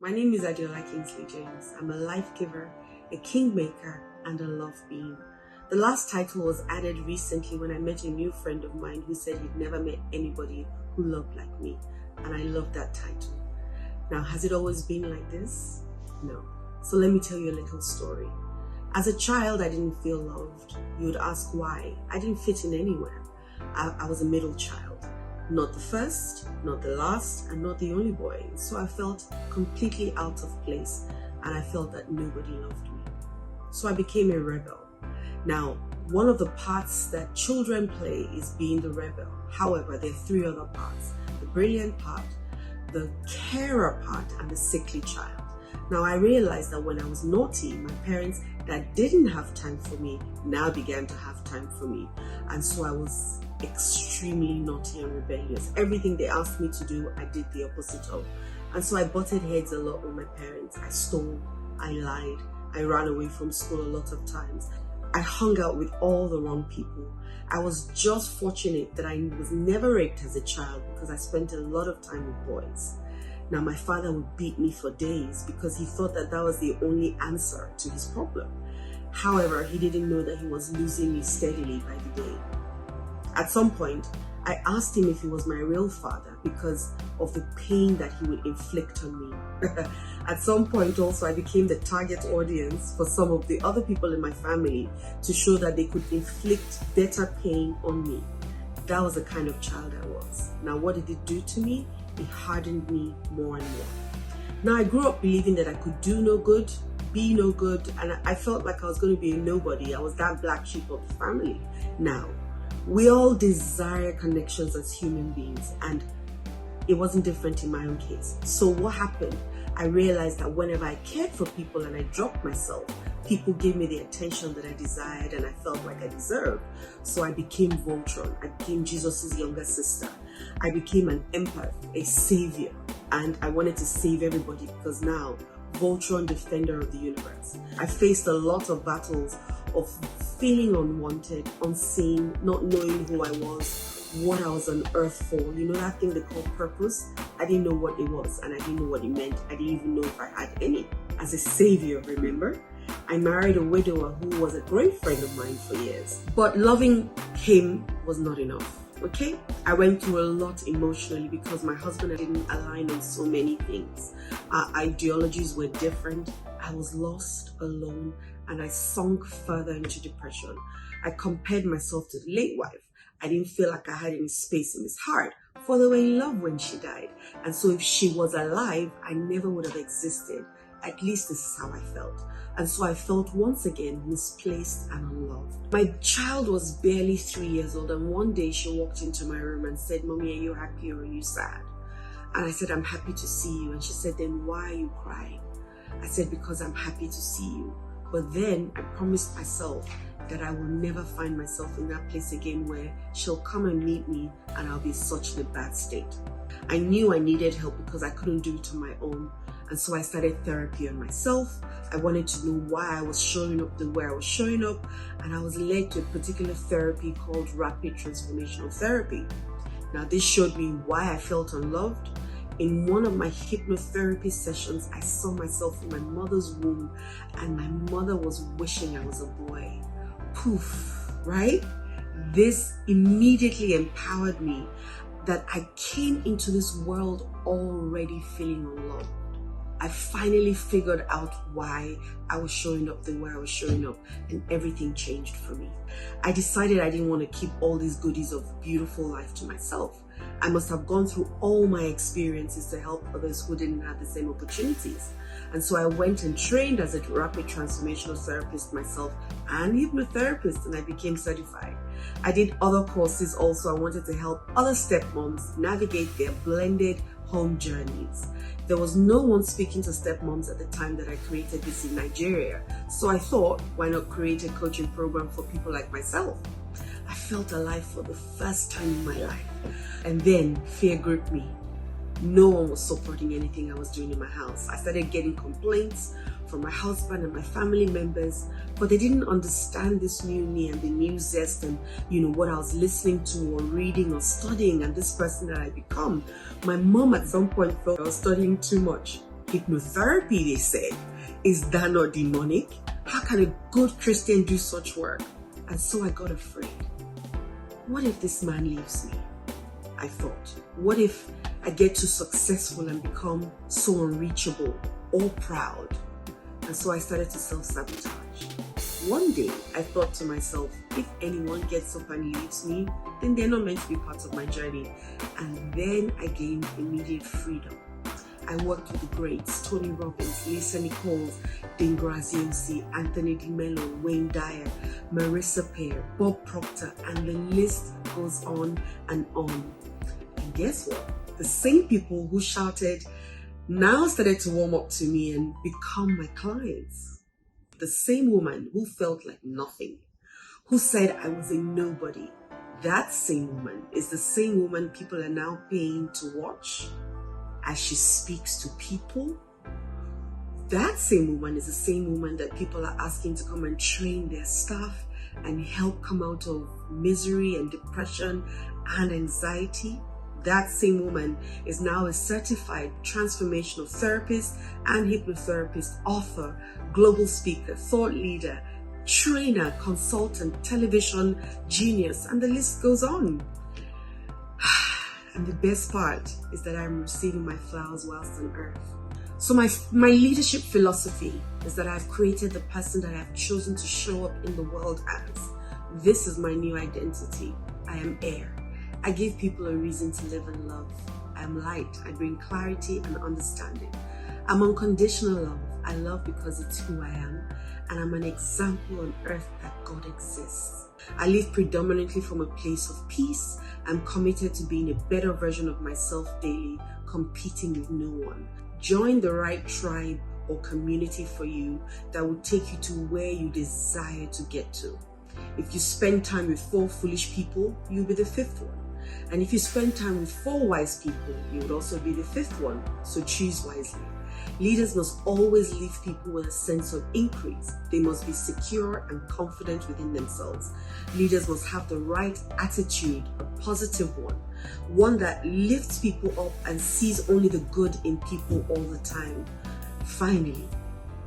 My name is Adeola Kingsley-James. I'm a life giver, a kingmaker, and a love being. The last title was added recently when I met a new friend of mine who said he'd never met anybody who loved like me, and I love that title. Now, has it always been like this? No. So let me tell you a little story. As a child, I didn't feel loved. You would ask why. I didn't fit in anywhere. I was a middle child. Not the first, not the last, and not the only boy. So I felt completely out of place, and I felt that nobody loved me. So I became a rebel. Now, one of the parts that children play is being the rebel. However, there are three other parts: the brilliant part, the carer part, and the sickly child. Now, I realized that when I was naughty, my parents that didn't have time for me now began to have time for me. And so I was extremely naughty and rebellious. Everything they asked me to do, I did the opposite of. And so I butted heads a lot with my parents. I stole, I lied, I ran away from school a lot of times. I hung out with all the wrong people. I was just fortunate that I was never raped as a child because I spent a lot of time with boys. Now, my father would beat me for days because he thought that that was the only answer to his problem. However, he didn't know that he was losing me steadily by the day. At some point, I asked him if he was my real father because of the pain that he would inflict on me. At some point also, I became the target audience for some of the other people in my family to show that they could inflict better pain on me. That was the kind of child I was. Now, what did it do to me? It hardened me more and more. Now, I grew up believing that I could do no good, be no good, and I felt like I was going to be a nobody. I was that black sheep of the family. Now, we all desire connections as human beings, and it wasn't different in my own case. So what happened? I realized that whenever I cared for people and I dropped myself, people gave me the attention that I desired and I felt like I deserved. So I became Voltron. I became Jesus' younger sister. I became an empath, a savior, and I wanted to save everybody because now, Voltron, defender of the universe. I faced a lot of battles of feeling unwanted, unseen, not knowing who I was, what I was on earth for. You know that thing they call purpose? I didn't know what it was and I didn't know what it meant. I didn't even know if I had any. As a savior, remember? I married a widower who was a great friend of mine for years. But loving him was not enough. Okay? I went through a lot emotionally because my husband and I didn't align on so many things. Our ideologies were different. I was lost, alone, and I sunk further into depression. I compared myself to the late wife. I didn't feel like I had any space in his heart, for they were in love when she died. And so if she was alive, I never would have existed. At least this is how I felt. And so I felt once again misplaced and unloved. My child was barely 3 years old, and one day she walked into my room and said, "Mommy, are you happy or are you sad?" And I said, "I'm happy to see you." And she said, "Then why are you crying?" I said, "Because I'm happy to see you." But then I promised myself that I will never find myself in that place again where she'll come and meet me and I'll be such in a bad state. I knew I needed help because I couldn't do it on my own. And so I started therapy on myself. I wanted to know why I was showing up the way I was showing up. And I was led to a particular therapy called rapid transformational therapy. Now, this showed me why I felt unloved. In one of my hypnotherapy sessions, I saw myself in my mother's womb and my mother was wishing I was a boy. Poof, right? This immediately empowered me that I came into this world already feeling unloved. I finally figured out why I was showing up the way I was showing up, and everything changed for me. I decided I didn't want to keep all these goodies of beautiful life to myself. I must have gone through all my experiences to help others who didn't have the same opportunities. And so I went and trained as a rapid transformational therapist myself and hypnotherapist, and I became certified. I did other courses also. I wanted to help other stepmoms navigate their blended home journeys. There was no one speaking to stepmoms at the time that I created this in Nigeria. So I thought, why not create a coaching program for people like myself? I felt alive for the first time in my life. And then fear gripped me. No one was supporting anything I was doing in my house. I started getting complaints from my husband and my family members, but they didn't understand this new me and the new zest and what I was listening to or reading or studying and this person that I become. My mom at some point felt I was studying too much. Hypnotherapy, they said. Is that not demonic? How can a good Christian do such work? And so I got afraid. What if this man leaves me? I thought. What if I get too successful and become so unreachable or proud? And so I started to self-sabotage. One day, I thought to myself, if anyone gets up and leaves me, then they're not meant to be part of my journey. And then I gained immediate freedom. I worked with the greats, Tony Robbins, Lisa Nichols, Dean Graziosi, Anthony DiMello, Wayne Dyer, Marissa Peer, Bob Proctor, and the list goes on and on. And guess what? The same people who shouted now started to warm up to me and become my clients. The same woman who felt like nothing, who said I was a nobody, that same woman is the same woman people are now paying to watch as she speaks to people. That same woman is the same woman that people are asking to come and train their staff and help come out of misery and depression and anxiety. That same woman is now a certified transformational therapist and hypnotherapist, author, global speaker, thought leader, trainer, consultant, television genius, and the list goes on. And the best part is that I'm receiving my flowers whilst on earth. So my leadership philosophy is that I've created the person that I've chosen to show up in the world as. This is my new identity. I am air. I give people a reason to live and love. I am light. I bring clarity and understanding. I'm unconditional love. I love because it's who I am. And I'm an example on earth that God exists. I live predominantly from a place of peace. I'm committed to being a better version of myself daily, competing with no one. Join the right tribe or community for you that will take you to where you desire to get to. If you spend time with 4 foolish people, you'll be the 5th one. And if you spend time with 4 wise people, you would also be the 5th one. So choose wisely. Leaders must always leave people with a sense of increase. They must be secure and confident within themselves. Leaders must have the right attitude, a positive one that lifts people up and sees only the good in people all the time. Finally,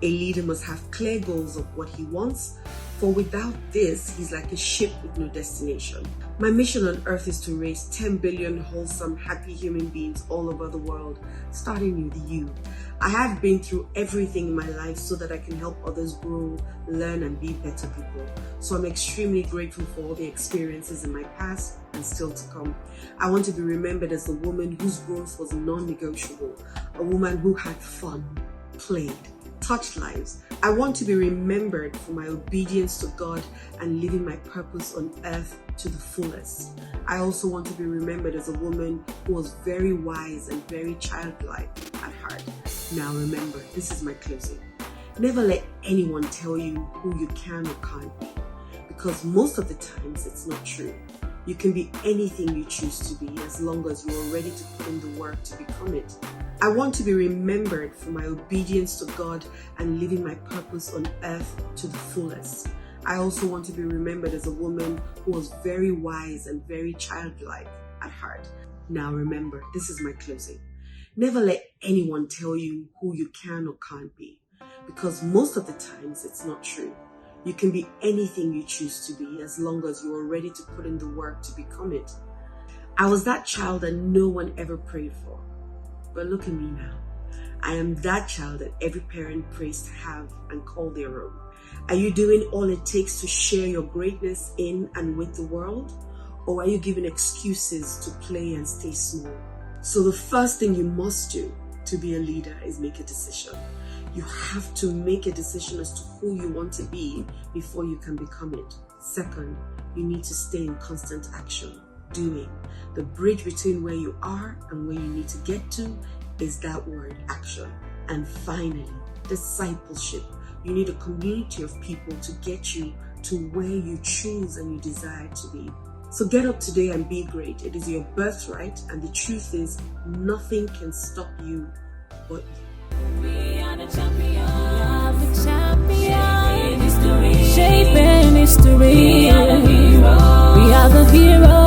a leader must have clear goals of what he wants, for without this, he's like a ship with no destination. My mission on earth is to raise 10 billion wholesome, happy human beings all over the world, starting with you. I have been through everything in my life so that I can help others grow, learn, and be better people. So I'm extremely grateful for all the experiences in my past and still to come. I want to be remembered as the woman whose growth was non-negotiable, a woman who had fun, played, touched lives. I want to be remembered for my obedience to God and living my purpose on earth to the fullest. I also want to be remembered as a woman who was very wise and very childlike at heart. Now remember, this is my closing. Never let anyone tell you who you can or can't be, because most of the times it's not true. You can be anything you choose to be as long as you are ready to put in the work to become it. I want to be remembered for my obedience to God and living my purpose on earth to the fullest. I also want to be remembered as a woman who was very wise and very childlike at heart. Now remember, this is my closing. Never let anyone tell you who you can or can't be, because most of the times it's not true. You can be anything you choose to be as long as you are ready to put in the work to become it. I was that child that no one ever prayed for. But look at me now. I am that child that every parent prays to have and call their own. Are you doing all it takes to share your greatness in and with the world? Or are you giving excuses to play and stay small? So the first thing you must do to be a leader is make a decision. You have to make a decision as to who you want to be before you can become it. Second, you need to stay in constant action, doing. The bridge between where you are and where you need to get to is that word, action. And finally, discipleship. You need a community of people to get you to where you choose and you desire to be. So get up today and be great. It is your birthright, and the truth is, nothing can stop you but you. We are the champions. We are the champions. Shaping history. Shaping history. We are the heroes. We are the heroes.